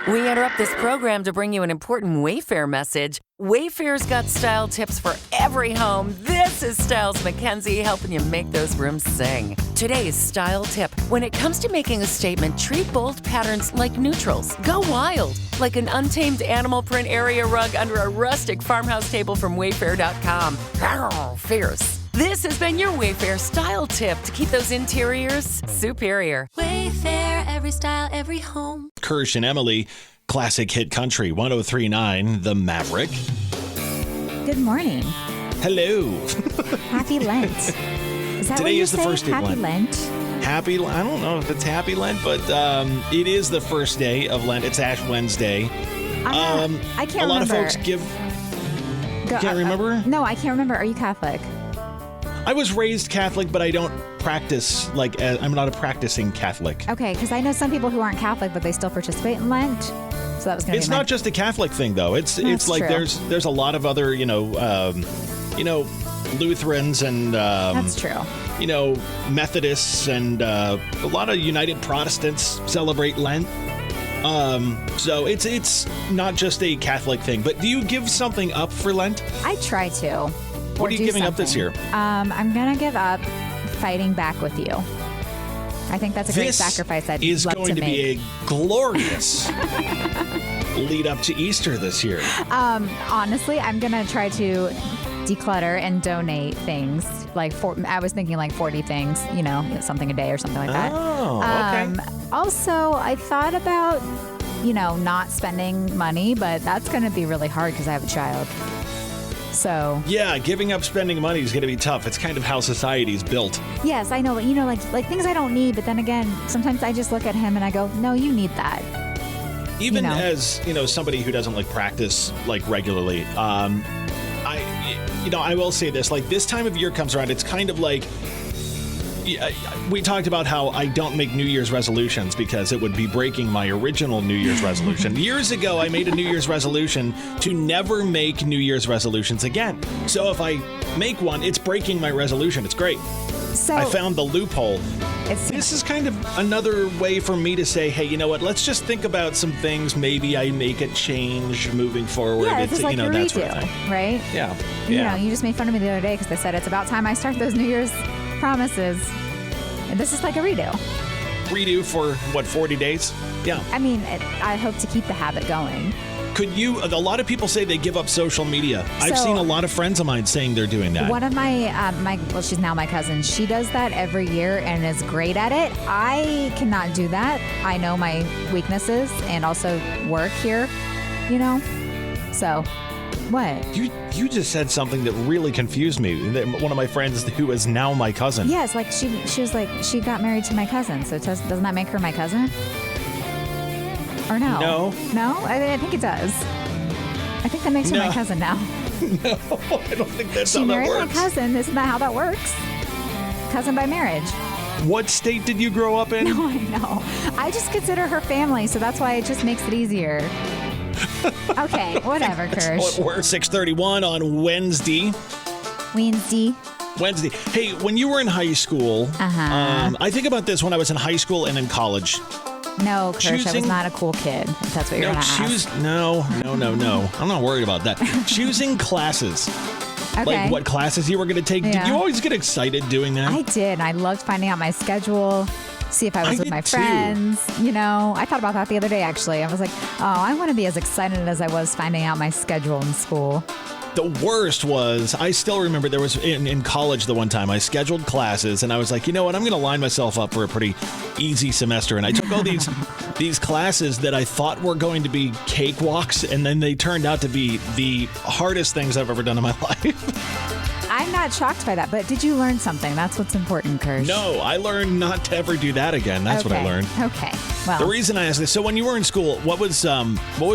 We interrupt this program to bring you an important Wayfair message. Wayfair's got style tips for every home. This is Styles McKenzie helping you make those rooms sing. Today's style tip. When it comes to making a statement, treat bold patterns like neutrals. Go wild, like an untamed animal print area rug under a rustic farmhouse table from Wayfair.com. Arr, fierce. This has been your Wayfair style tip to keep those interiors superior. Wayfair, every style, every home. Kirsch and Emyle, classic hit country, 103.9 The Maverick. Good morning. Hello. Happy Lent. Is that Today what you is the say? first day of Happy Lent. I don't know if it's Happy Lent, but it is the first day of Lent. It's Ash Wednesday. I can't remember. A lot of folks give... Can't remember? No, I can't remember. Are you Catholic? I was raised Catholic, but I don't practice, I'm not a practicing Catholic. Okay, because I know some people who aren't Catholic, but they still participate in Lent. So that was going to be It's not just a Catholic thing, though. It's like true. there's a lot of other, Lutherans and... That's true. Methodists and a lot of United Protestants celebrate Lent. So it's not just a Catholic thing. But do you give something up for Lent? I try to. What are you giving up this year? I'm going to give up fighting back with you. I think that's a great sacrifice I'd love to make. This is going to be a glorious lead up to Easter this year. Honestly, I'm going to try to declutter and donate things. I was thinking like 40 things, something a day or something like that. Oh, okay. Also, I thought about, not spending money, but that's going to be really hard because I have a child. So yeah, giving up spending money is going to be tough. It's kind of how society's built. Yes, I know. But, like things I don't need. But then again, sometimes I just look at him and I go, no, you need that. Even as, somebody who doesn't practice regularly, I will say this, this time of year comes around, it's kind of like, we talked about how I don't make New Year's resolutions because it would be breaking my original New Year's resolution. Years ago, I made a New Year's resolution to never make New Year's resolutions again. So if I make one, it's breaking my resolution. It's great. So I found the loophole. This is kind of another way for me to say, hey, you know what? Let's just think about some things. Maybe I make a change moving forward. Yeah, it's like a redo, sort of thing. Right? Yeah. You just made fun of me the other day because I said it's about time I start those New Year's promises. And this is like a redo. Redo for, 40 days? Yeah. I mean, I hope to keep the habit going. A lot of people say they give up social media. I've seen a lot of friends of mine saying they're doing that. One of she's now my cousin. She does that every year and is great at it. I cannot do that. I know my weaknesses and also work here, So, what? You just said something that really confused me. One of my friends who is now my cousin. Yes, she was like, she got married to my cousin. So doesn't that make her my cousin? Or no? No? I think it does. I think that makes her my cousin now. No, I don't think that's how that works. She married my cousin. Isn't that how that works? Cousin by marriage. What state did you grow up in? No, I know. I just consider her family, so that's why it just makes it easier. Okay, whatever, Kirsch. We're 6:31 on Wednesday. Wednesday. Hey, when you were in high school, I think about this when I was in high school and in college. No, Kirsch, I was not a cool kid, if that's what you're going to ask. No. I'm not worried about that. Choosing classes. Okay. Like what classes you were going to take. Yeah. Did you always get excited doing that? I did. I loved finding out my schedule, see if I was with my friends. I thought about that the other day, actually. I was like, I want to be as excited as I was finding out my schedule in school. The worst was, I still remember there was in college the one time I scheduled classes and I was like, you know what, I'm going to line myself up for a pretty easy semester. And I took all these classes that I thought were going to be cakewalks, and then they turned out to be the hardest things I've ever done in my life. I'm not shocked by that, but did you learn something? That's what's important, Kirsch. No, I learned not to ever do that again. That's what I learned. Okay. Well, the reason I asked this, so when you were in school, what was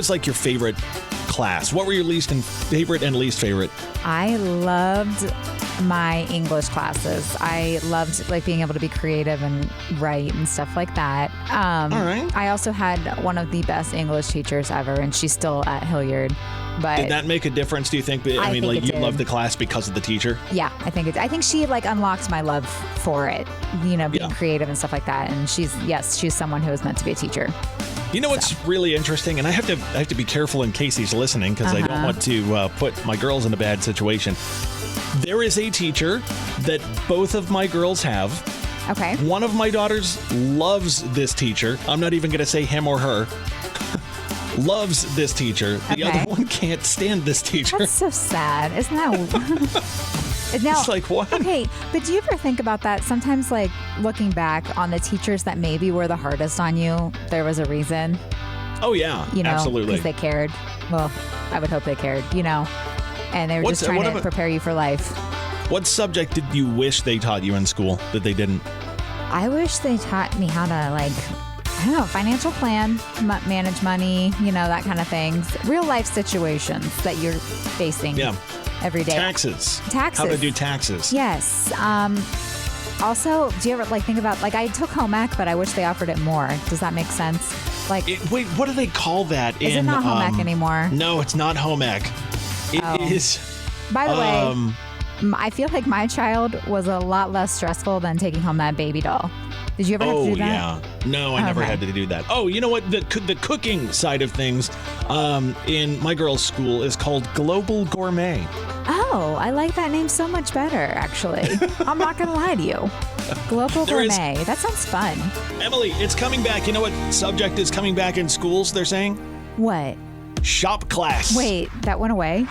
like your favorite class? What were your favorite and least favorite? I loved my English classes. I loved being able to be creative and write and stuff like that. All right. I also had one of the best English teachers ever, and she's still at Hilliard. But did that make a difference, do you think? I mean, like, you loved the class because of the teacher? Yeah, I think she unlocked my love for it, being creative and stuff like that. And she's someone who is meant to be a teacher. You know what's really interesting, and I have to be careful in case he's listening because I don't want to put my girls in a bad situation. There is a teacher that both of my girls have. Okay. One of my daughters loves this teacher. I'm not even going to say him or her. Loves this teacher. The other one can't stand this teacher. That's so sad. Isn't that... Now, it's like, what? Okay, but do you ever think about that? Sometimes, like, looking back on the teachers that maybe were the hardest on you, there was a reason. Oh, yeah, you know, absolutely. Because they cared. Well, I would hope they cared, you know. And they were just trying to prepare you for life. What subject did you wish they taught you in school that they didn't? I wish they taught me how to, like, I don't know, financial plan, manage money, you know, that kind of things. Real life situations that you're facing. Yeah. Every day. Taxes. How to do taxes. Yes. Also, do you ever think about I took home ec, but I wish they offered it more. Does that make sense? Wait, what do they call that? Is it not home ec anymore? No, it's not home ec. It is. By the way, I feel like my child was a lot less stressful than taking home that baby doll. Did you ever have to do that? Yeah. No, I never had to do that. Oh, you know what? The cooking side of things in my girls' school is called Global Gourmet. Oh, I like that name so much better, actually. I'm not going to lie to you. Global Gourmet. That sounds fun. Emily, it's coming back. You know what subject is coming back in schools, they're saying? What? Shop class. Wait, that went away?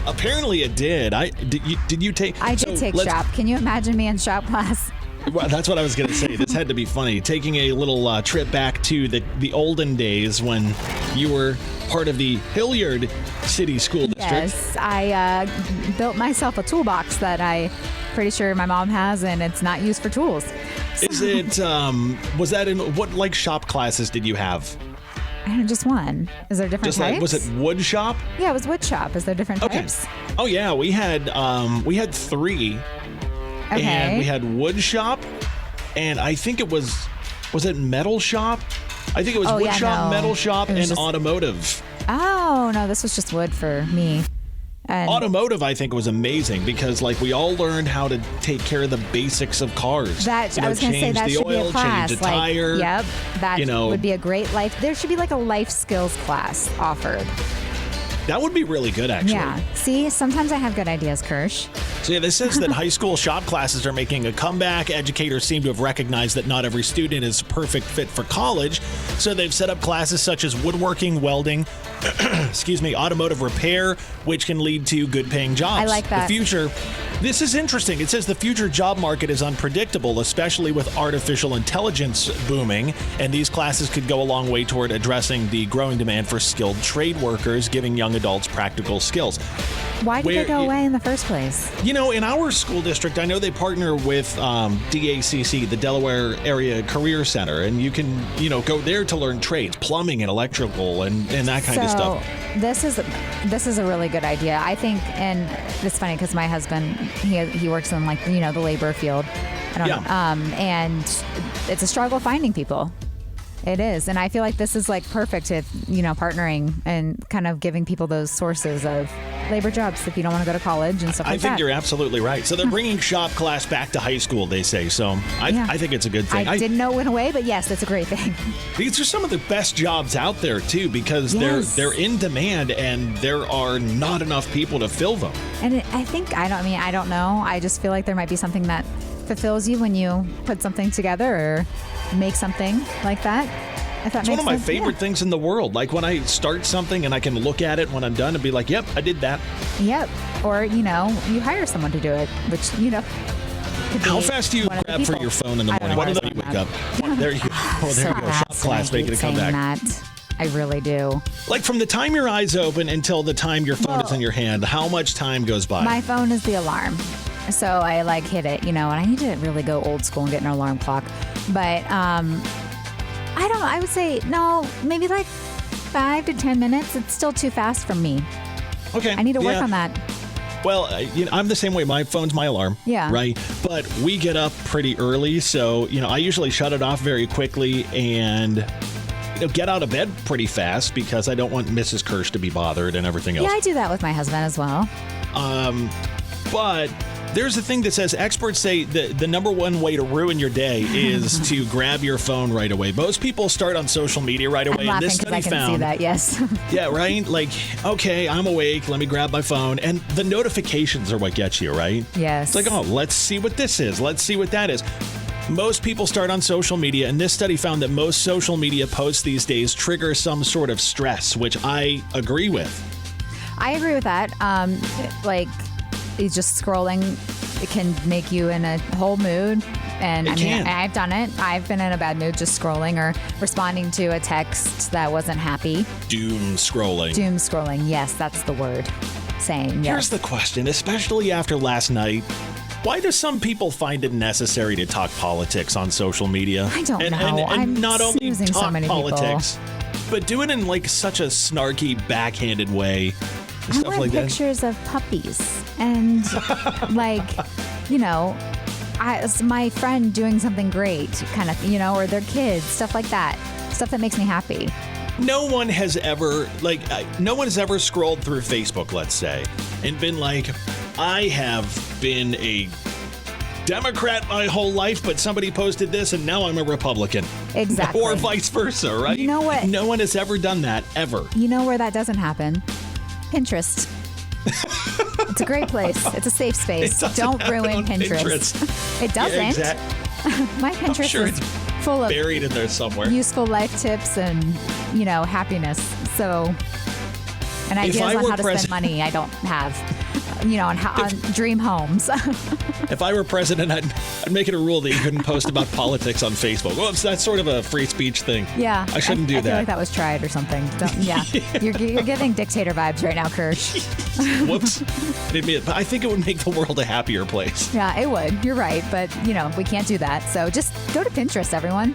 Apparently it did. Did you take... I did take shop. Can you imagine me in shop class? Well, that's what I was going to say. This had to be funny. Taking a little trip back to the olden days when you were part of the Hilliard City School District. Yes, I built myself a toolbox that I pretty sure my mom has, and it's not used for tools. So. Is it, was that in, what shop classes did you have? I don't, just one. Is there different types? Was it wood shop? Yeah, it was wood shop. Is there different types? Oh yeah, we had 3. Okay. And we had wood shop, and I think it was it metal shop? I think it was wood shop, metal shop, and automotive. Oh, no, this was just wood for me. And automotive, I think, was amazing because, we all learned how to take care of the basics of cars. I was going to say that should be a class. Change the tire. Yep, that would be a great life. There should be a life skills class offered. That would be really good, actually. Yeah. See, sometimes I have good ideas, Kirsch. So, this says that high school shop classes are making a comeback. Educators seem to have recognized that not every student is a perfect fit for college. So, they've set up classes such as woodworking, welding, automotive repair, which can lead to good-paying jobs. I like that. The future... This is interesting. It says the future job market is unpredictable, especially with artificial intelligence booming, and these classes could go a long way toward addressing the growing demand for skilled trade workers, giving young adults practical skills. Why did they go away in the first place? In our school district, I know they partner with DACC, the Delaware Area Career Center, and you can, go there to learn trades, plumbing and electrical and that kind of stuff. This is a really good idea. I think, and it's funny because my husband, he works in the labor field. I don't know. And it's a struggle finding people. It is. And I feel like this is perfect if, partnering and kind of giving people those sources of labor jobs if you don't want to go to college and stuff like that. I think you're absolutely right. So they're bringing shop class back to high school, they say. So I think it's a good thing. I didn't know it went away, but yes, that's a great thing. These are some of the best jobs out there, too, because they're in demand and there are not enough people to fill them. And I don't know. I just feel like there might be something that fulfills you when you put something together or make something like that. It's one of my favorite things in the world. Like when I start something and I can look at it when I'm done and be like, yep, I did that. Yep. Or, you hire someone to do it, which, How fast do you grab for your phone in the morning? What do you wake up? There you go. Oh, there you go. Shop class making a comeback. That. I really do. From the time your eyes open until the time your phone is in your hand, how much time goes by? My phone is the alarm. So I hit it, and I need to really go old school and get an alarm clock. But I don't know. I would say, no, maybe 5 to 10 minutes. It's still too fast for me. Okay. I need to work on that. Well, I'm the same way. My phone's my alarm. Yeah. Right. But we get up pretty early. So, I usually shut it off very quickly and get out of bed pretty fast because I don't want Mrs. Kirsch to be bothered and everything else. Yeah, I do that with my husband as well. But There's a thing that says experts say the number one way to ruin your day is to grab your phone right away. Most people start on social media right away. I'm and this laughing because study I can see that, yes. Yeah, right? Like, okay, I'm awake. Let me grab my phone. And the notifications are what gets you, right? Yes. It's like, oh, let's see what this is. Let's see what that is. Most people start on social media, and this study found that most social media posts these days trigger some sort of stress, which I agree with. I agree with that. Like, it's just scrolling, it can make you in a whole mood. And It can. I've done it. I've been in a bad mood just scrolling or responding to a text that wasn't happy. Doom scrolling. Doom scrolling. Yes, that's the word. Saying yes. Here's the question, especially after last night. Why do some people find it necessary to talk politics on social media? I don't and, know. And I'm not only snoozing so talk many politics, but do it in like such a snarky, backhanded way. And I stuff want like that. pictures of puppies and like, you know, my friend doing something great kind of, you know, or their kids, stuff like that. Stuff that makes me happy. No one has ever scrolled through Facebook, let's say, and been like, I have been a Democrat my whole life, but somebody posted this and now I'm a Republican. Exactly. Or vice versa, right? You know what? No one has ever done that, ever. You know where that doesn't happen? Pinterest. It's a great place. It's a safe space. Don't ruin Pinterest. It doesn't. Yeah, exactly. My Pinterest sure is it's full of buried in there somewhere. useful life tips and, you know, happiness. So, and ideas I on were how to spend money I don't have. You know, on dream homes. If I were president, I'd make it a rule that you couldn't post about politics on Facebook. Well, that's sort of a free speech thing. Yeah. I shouldn't do I that. feel like that was tried or something. Yeah. You're giving dictator vibes right now, Kirsch. Whoops. I think it would make the world a happier place. Yeah, it would. You're right. But, you know, we can't do that. So just go to Pinterest, everyone.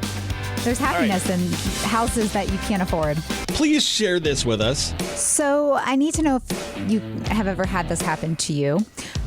There's happiness in houses that you can't afford. Please share this with us. So I need to know if you have ever had this happen to you.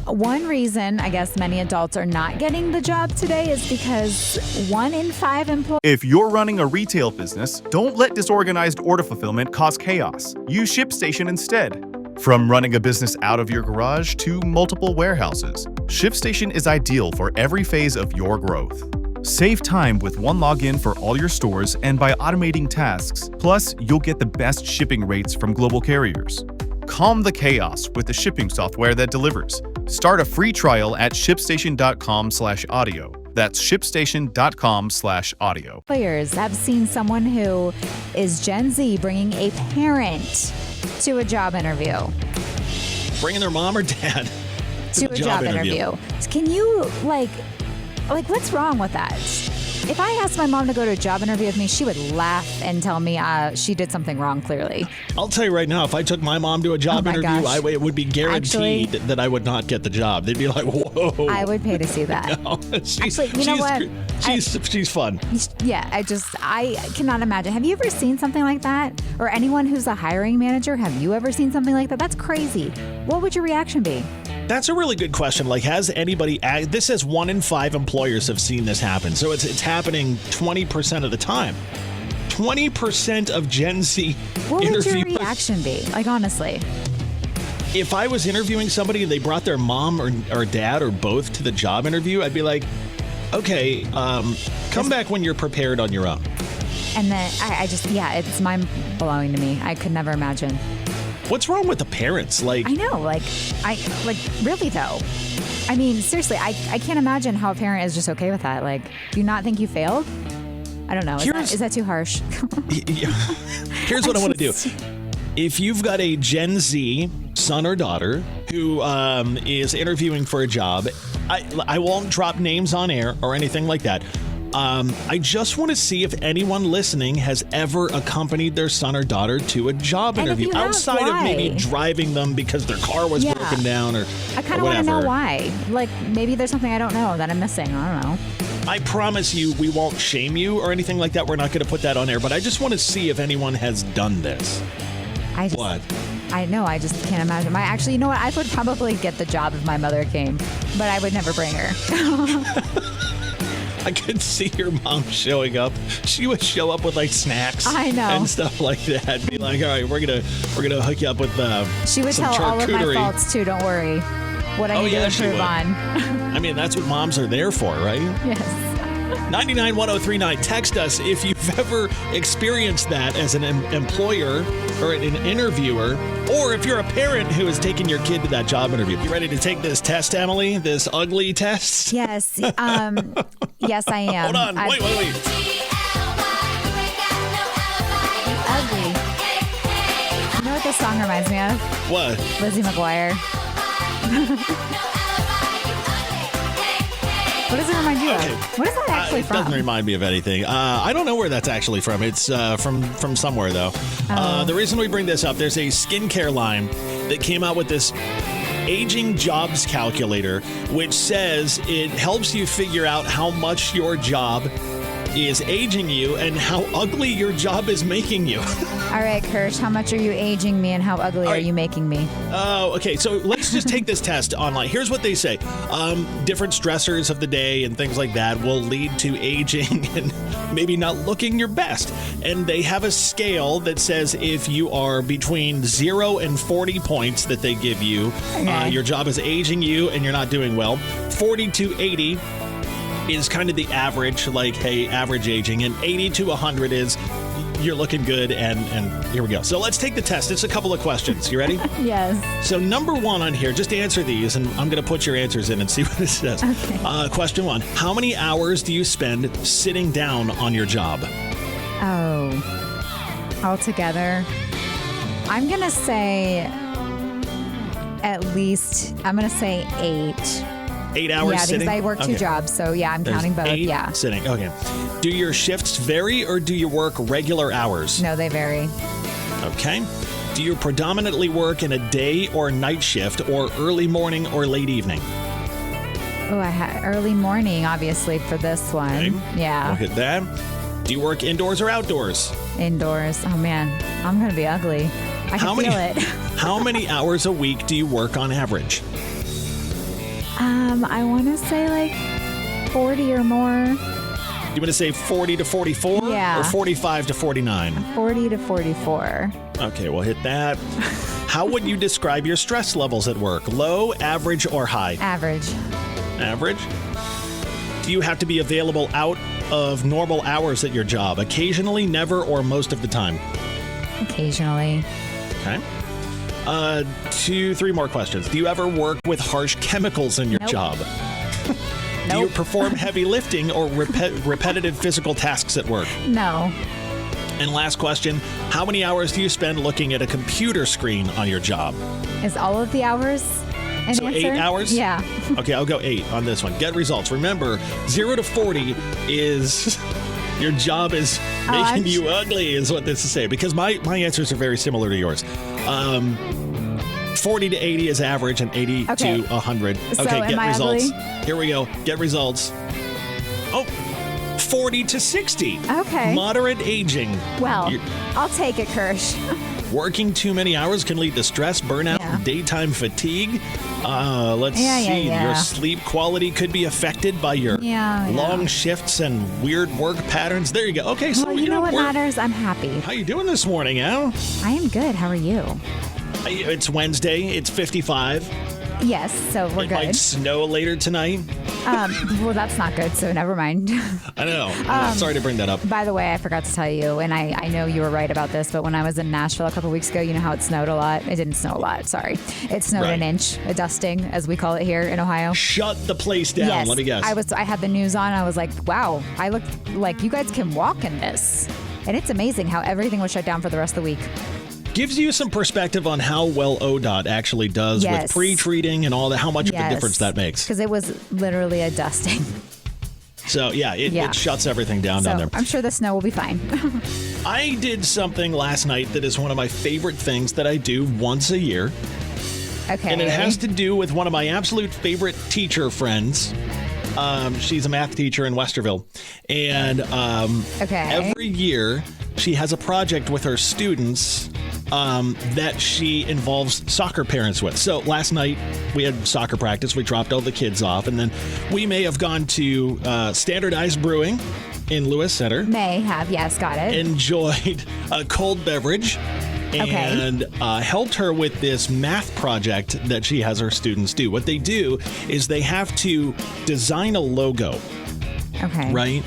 One reason I guess many adults are not getting the job today is because 1 in 5 employees. If you're running a retail business, don't let disorganized order fulfillment cause chaos. Use ShipStation instead. From running a business out of your garage to multiple warehouses, ShipStation is ideal for every phase of your growth. Save time with one login for all your stores and by automating tasks. Plus, you'll get the best shipping rates from global carriers. Calm the chaos with the shipping software that delivers. Start a free trial at shipstation.com/audio. That's shipstation.com/audio. I've seen someone who is Gen Z bringing a parent to a job interview. Bringing their mom or dad To a job interview. Can you, like, what's wrong with that? If I asked my mom to go to a job interview with me, she would laugh and tell me she did something wrong, clearly. I'll tell you right now, if I took my mom to a job my interview, gosh. it would be guaranteed that I would not get the job. They'd be like, whoa. I would pay to see that. No, Actually, you know what? She's fun. Yeah, I cannot imagine. Have you ever seen something like that? Or anyone who's a hiring manager, have you ever seen something like that? That's crazy. What would your reaction be? That's a really good question. Like, has anybody? This says 1 in 5 employers have seen this happen. So it's happening 20% of the time. 20% of Gen Z What would your interviewers. reaction be? Like, honestly. If I was interviewing somebody and they brought their mom or dad or both to the job interview, I'd be like, okay, come back when you're prepared on your own. And then it's mind blowing to me. I could never imagine. What's wrong with the parents? Like, I know, really though. I mean, seriously, I can't imagine how a parent is just okay with that. Like, do you not think you failed? I don't know. Is that too harsh? Here's what I want to do. If you've got a Gen Z son or daughter who is interviewing for a job, I won't drop names on air or anything like that. I just want to see if anyone listening has ever accompanied their son or daughter to a job And if interview you have, outside of maybe why? driving them because their car was broken down or I kind of want to know why. Like, maybe there's something I don't know that I'm missing. I don't know. I promise you we won't shame you or anything like that. We're not going to put that on air, but I just want to see if anyone has done this. What? I know. I just can't imagine. Actually, you know what? I would probably get the job if my mother came, but I would never bring her. I could see your mom showing up. She would show up with like snacks, I know, and stuff like that. Be like, all right, we're gonna hook you up with She would some tell all of my charcuterie." faults too. Don't worry. what I Oh, need yeah, to she improve would. on. I mean, that's what moms are there for, right? Yes. 991039. Text us if you've ever experienced that as an employer or an interviewer, or if you're a parent who is taking your kid to that job interview. You ready to take this test, Emily? This ugly test? Yes. Yes, I am. Hold on. Wait. Ugly. You know what this song reminds me of? What? Lizzie McGuire. What does it remind you Okay. of? What is that actually It from? doesn't remind me of anything. I don't know where that's actually from. It's from somewhere, though. The reason we bring this up, there's a skincare line that came out with this aging jobs calculator, which says it helps you figure out how much your job is aging you and how ugly your job is making you. All right, Kirsch, how much are you aging me and how ugly are right. you making me? Oh, okay. So let's just take this test online. Here's what they say. Different stressors of the day and things like that will lead to aging and maybe not looking your best. And they have a scale that says if you are between 0 and 40 points that they give you, Okay. your job is aging you and you're not doing well. 40 to 80 is kind of the average, like, hey, average aging. And 80 to 100 is you're looking good, and here we go. So let's take the test. It's a couple of questions. You ready? Yes. So number one on here, just answer these, and I'm going to put your answers in and see what it says. Okay. Question one, how many hours do you spend sitting down on your job? Oh, altogether, I'm going to say at least, I'm going to say 8. 8 hours Yeah, sitting? because I work 2 Okay. jobs, so yeah, I'm There's counting both. 8 Yeah. sitting. Okay. Do your shifts vary, or do you work regular hours? No, they vary. Okay. Do you predominantly work in a day or night shift, or early morning or late evening? Oh, I had early morning, obviously, for this one. Okay. Yeah. Look at that. Do you work indoors or outdoors? Indoors. Oh, man. I'm going to be ugly. I can feel it. How many hours a week do you work on average? I want to say like 40 or more. You want to say 40 to 44? Yeah. Or 45 to 49? 40 to 44. Okay, we'll hit that. How would you describe your stress levels at work? Low, average, or high? Average. Average. Do you have to be available out of normal hours at your job? Occasionally, never, or most of the time? Occasionally. Okay. 2, 3 more questions. Do you ever work with harsh chemicals in your Nope. job? Do you perform heavy lifting or repetitive physical tasks at work? No. And last question, how many hours do you spend looking at a computer screen on your job? Is all of the hours an So answer? 8 hours? Yeah. Okay, I'll go 8 on this one. Get results. Remember, 0 to 40 is your job is making you ugly, is what this is saying. Because my answers are very similar to yours. 40 to 80 is average, and 80 Okay. to 100. So Okay, am get I results. ugly? Here we go. Get results. Oh, 40 to 60. Okay. Moderate aging. Well, You're- I'll take it, Kirsch. Working too many hours can lead to stress, burnout, Yeah. daytime fatigue. Let's Yeah, see. yeah. Your sleep quality could be affected by your Yeah. long shifts and weird work patterns. There you go. Okay, so Well, you know what matters? I'm happy. How you doing this morning, Al? I am good. How are you? It's Wednesday. It's 55. Yes, so we're It might good. snow later tonight. Well, that's not good, so never mind. I know. Sorry to bring that up. By the way, I forgot to tell you, and I know you were right about this, but when I was in Nashville a couple weeks ago, you know how it snowed a lot? It didn't snow a lot, sorry. It snowed Right. an inch, a dusting, as we call it here in Ohio. Shut the place down. Yes, Let me guess. I had the news on. I was like, wow, I looked like you guys can walk in this. And it's amazing how everything was shut down for the rest of the week. Gives you some perspective on how well ODOT actually does with Yes. pre-treating and all that, how much of a Yes. difference that makes. Because it was literally a dusting. So, yeah, it shuts everything down So there. I'm sure the snow will be fine. I did something last night that is one of my favorite things that I do once a year. Okay. And it has to do with one of my absolute favorite teacher friends. She's a math teacher in Westerville. And Okay. every year she has a project with her students that she involves soccer parents with. So last night we had soccer practice. We dropped all the kids off. And then we may have gone to Standardized Brewing in Lewis Center. May have, yes, got it. Enjoyed a cold beverage. and helped her with this math project that she has her students do. What they do is they have to design a logo, right,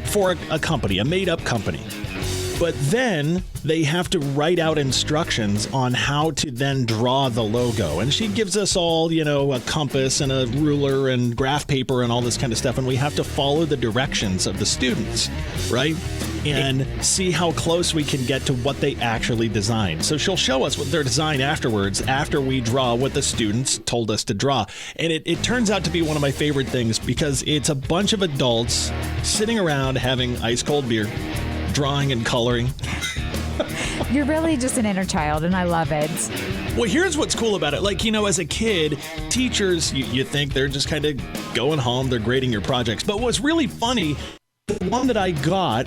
for a company, a made-up company. But then they have to write out instructions on how to then draw the logo. And she gives us all, a compass and a ruler and graph paper and all this kind of stuff. And we have to follow the directions of the students, right? And see how close we can get to what they actually designed. So she'll show us what their design afterwards, after we draw what the students told us to draw. And it turns out to be one of my favorite things because it's a bunch of adults sitting around having ice cold beer, drawing and coloring. You're really just an inner child, and I love it. Well, here's what's cool about it. Like, as a kid, teachers, you think they're just kind of going home, they're grading your projects. But what's really funny, the one that I got,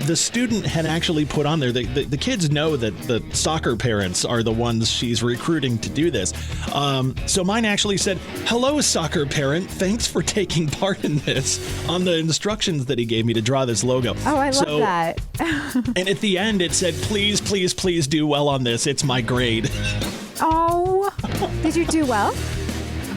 the student had actually put on there, the kids know that the soccer parents are the ones she's recruiting to do this. So mine actually said, "Hello, soccer parent. Thanks for taking part in this," on the instructions that he gave me to draw this logo. Oh, I love that. And at the end, it said, "Please, please, please do well on this. It's my grade." Oh, did you do well?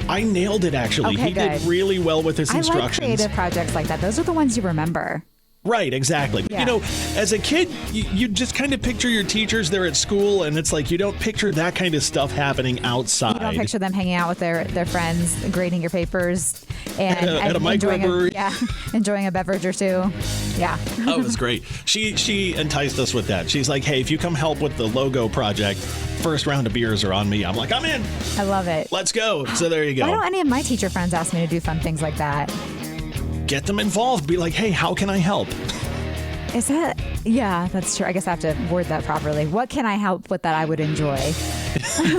I nailed it, actually. Okay, he did really well with his instructions. I like creative projects like that. Those are the ones you remember. Right, exactly. Yeah. As a kid, you just kind of picture your teachers there at school, and it's like you don't picture that kind of stuff happening outside. You don't picture them hanging out with their friends, grading your papers, and at a microbrewery. Enjoying a beverage or two. Yeah. Oh, it was great. She enticed us with that. She's like, "Hey, if you come help with the logo project, first round of beers are on me." I'm like, "I'm in. I love it. Let's go." So there you go. Why don't any of my teacher friends ask me to do fun things like that? Get them involved. Be like, "Hey, how can I help?" Is that? Yeah, that's true. I guess I have to word that properly. What can I help with that I would enjoy?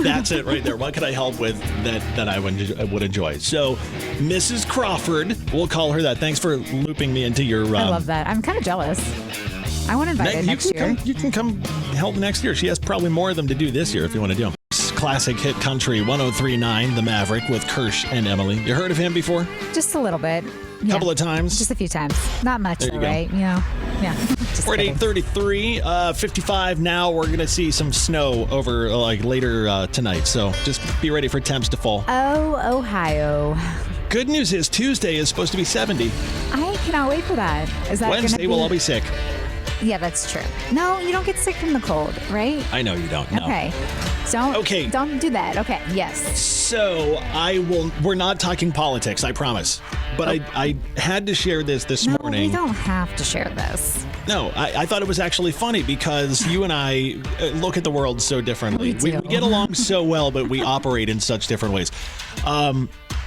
That's it right there. What can I help with that I would enjoy? So, Mrs. Crawford, we'll call her that. Thanks for looping me into your... I love that. I'm kind of jealous. I want to invite her next year. You can come help next year. She has probably more of them to do this year if you want to do them. Classic hit country 103.9 The Maverick with Kirsch and Emyle. You heard of him before? Just a little bit. A couple of times? Just a few times. Not much, there you right? Go. Yeah. We're at 8:33, 55 now. We're going to see some snow over later tonight. So just be ready for temps to fall. Oh, Ohio. Good news is Tuesday is supposed to be 70. I cannot wait for that. Is that Wednesday we'll all be sick. Yeah, that's true. No, you don't get sick from the cold, right? I know you don't. No. Okay. Don't do that. Okay. Yes. So we're not talking politics, I promise. But I had to share this morning. No, we don't have to share this. No, I thought it was actually funny because you and I look at the world so differently. We get along so well, but we operate in such different ways.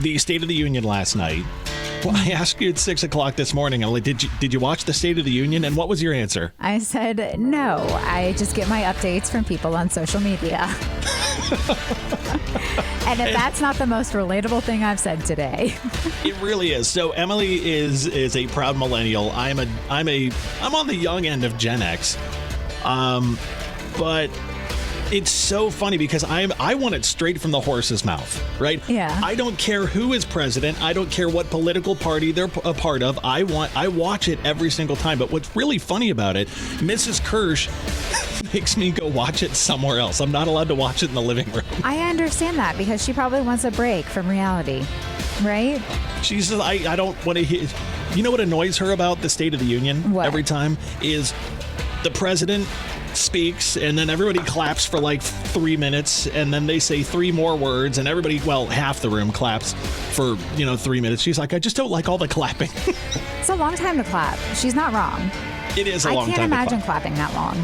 The State of the Union last night. Well, I asked you at 6 o'clock this morning. I'm like, did you watch the State of the Union? And what was your answer? I said, no. I just get my updates from people on social media. And if that's not the most relatable thing I've said today. It really is. So Emily is a proud millennial. I'm on the young end of Gen X. But it's so funny because I want it straight from the horse's mouth, right? Yeah. I don't care who is president. I don't care what political party they're a part of. I watch it every single time. But what's really funny about it, Mrs. Kirsch makes me go watch it somewhere else. I'm not allowed to watch it in the living room. I understand that because she probably wants a break from reality, right? She says, I don't want to hear. You know what annoys her about the State of the Union every time is the president speaks and then everybody claps for like 3 minutes and then they say 3 more words and everybody, half the room claps for 3 minutes. She's like, I just don't like all the clapping. It's a long time to clap. She's not wrong. It is a long time to clap. I can't imagine clapping that long.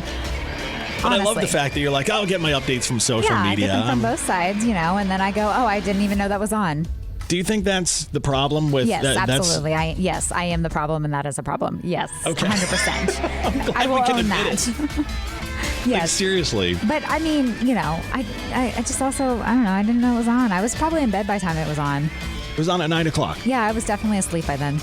But honestly. I love the fact that you're like, I'll get my updates from social media. I get them from both sides, and then I go, oh, I didn't even know that was on. Do you think that's the problem with Yes, absolutely. I am the problem, and that is a problem. Yes, okay. 100%. I will own that. Yes. Like, seriously. But I mean, I just also, I don't know, I didn't know it was on. I was probably in bed by the time it was on. It was on at 9 o'clock. Yeah, I was definitely asleep by then.